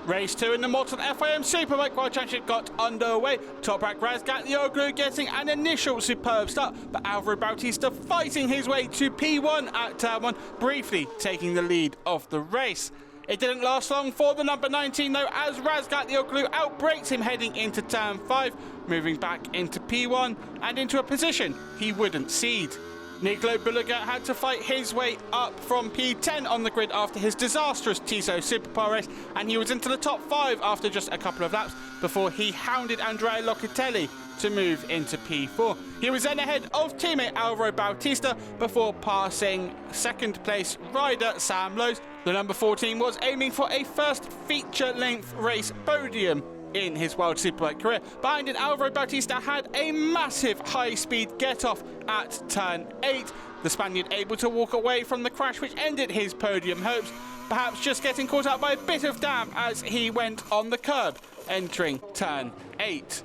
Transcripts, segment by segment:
Race 2 in the Balaton FIM Superbike World Championship got underway. Toprak Razgatlioglu getting an initial superb start, but Alvaro Bautista fighting his way to P1 at turn 1, briefly taking the lead of the race. It didn't last long for the number 19 though, as Razgatlioglu outbrakes him heading into turn 5, moving back into P1 and into a position he wouldn't cede. Bulega had to fight his way up from P10 on the grid after his disastrous Tiso Superpole race, and he was into the top 5 after just a couple of laps before he hounded Andrea Locatelli to move into P4. He was then ahead of teammate Alvaro Bautista before passing second place rider Sam Lowe's. The number 14 was aiming for a first feature-length race podium in his World Superbike career. Behind it, Alvaro Bautista had a massive high-speed get-off at turn 8. The Spaniard able to walk away from the crash which ended his podium hopes, perhaps just getting caught up by a bit of damp as he went on the curb entering turn 8.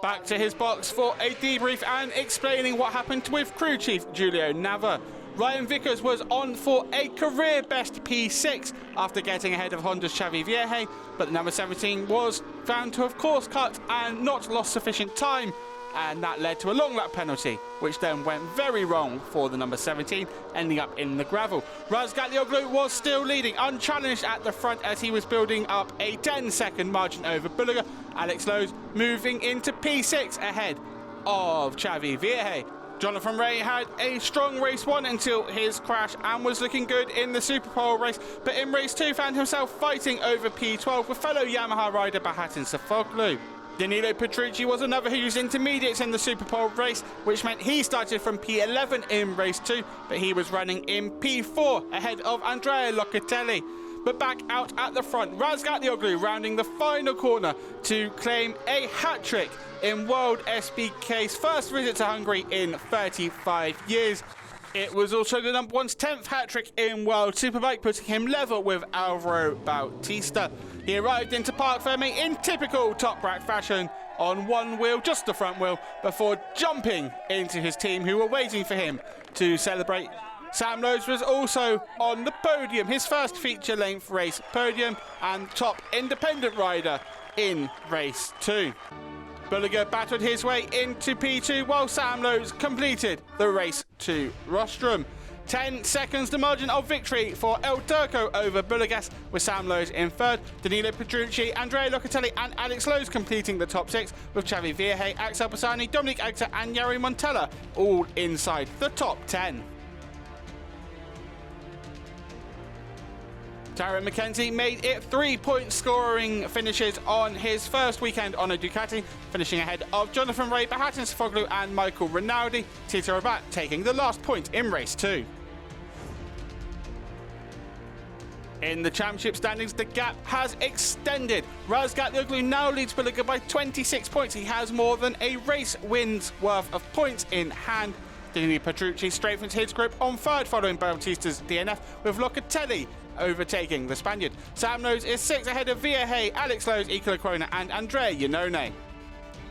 Back to his box for a debrief and explaining what happened with crew chief Julio Nava. Ryan Vickers was on for a career best P6 after getting ahead of Honda's Xavi Vierge, but the number 17 was found to have course cut and not lost sufficient time, and that led to a long lap penalty, which then went very wrong for the number 17, ending up in the gravel. Razgatlioglu was still leading unchallenged at the front as he was building up a 10-second margin over Bulega. Alex Lowe's moving into P6 ahead of Xavi Vierge. Jonathan Rea had a strong race 1 until his crash and was looking good in the Superpole race, but in race 2 found himself fighting over P12 with fellow Yamaha rider Balaton Park. Danilo Petrucci was another who used intermediates in the Superpole race, which meant he started from P11 in race 2, but he was running in P4 ahead of Andrea Locatelli. But back out at the front, Razgatlioglu rounding the final corner to claim a hat-trick in WorldSBK's first visit to Hungary in 35 years. It was also the number 1's 10th hat-trick in World Superbike, putting him level with Alvaro Bautista. He arrived into Park Fermé in typical Toprak fashion on one wheel, just the front wheel, before jumping into his team who were waiting for him to celebrate. Sam Lowe's was also on the podium, his first feature-length race podium and top independent rider in race 2. Bulega battled his way into P2 while Sam Lowe's completed the race to rostrum. 10 seconds the margin of victory for El Turco over Bulegas, with Sam Lowe's in third, Danilo Petrucci, Andrea Locatelli and Alex Lowe's completing the top 6, with Xavi Vierge, Axel Bassani, Dominic Agta and Yari Montella all inside the top 10. Taryn McKenzie made it 3-point scoring finishes on his first weekend on a Ducati, finishing ahead of Jonathan Rea, Balaton Park and Michael Rinaldi, Tito Rabat taking the last point in race 2. In the championship standings, the gap has extended. Razgatlioglu now leads Bulega by 26 points. He has more than a race win's worth of points in hand. Danilo Petrucci strengthens his grip on third following Bautista's DNF, with Locatelli overtaking the Spaniard. Sam Lowe's is 6th ahead of Vierge, Alex Lowe's, Icaro Corona and Andrea Iannone.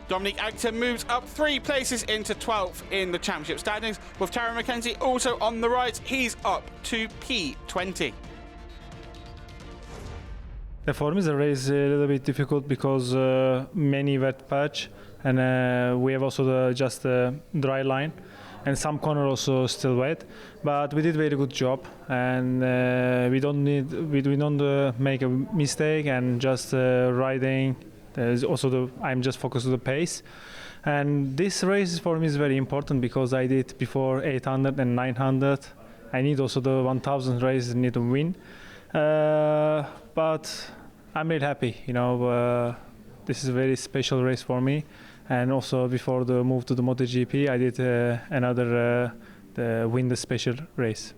Dominic Agta moves up 3 places into 12th in the championship standings, with Taryn McKenzie also on the rise. He's up to P20. The form is a race a little bit difficult because many wet patch, and we have also just a dry line, and some corner also still wet. But we did very good job, and we don't make a mistake, and just riding. There's also I'm just focused on the pace, and this race for me is very important because I did before 800 and 900. I need also the 1000 race, need to win. But I'm really happy, this is a very special race for me, and also before the move to the MotoGP I did another win the special race.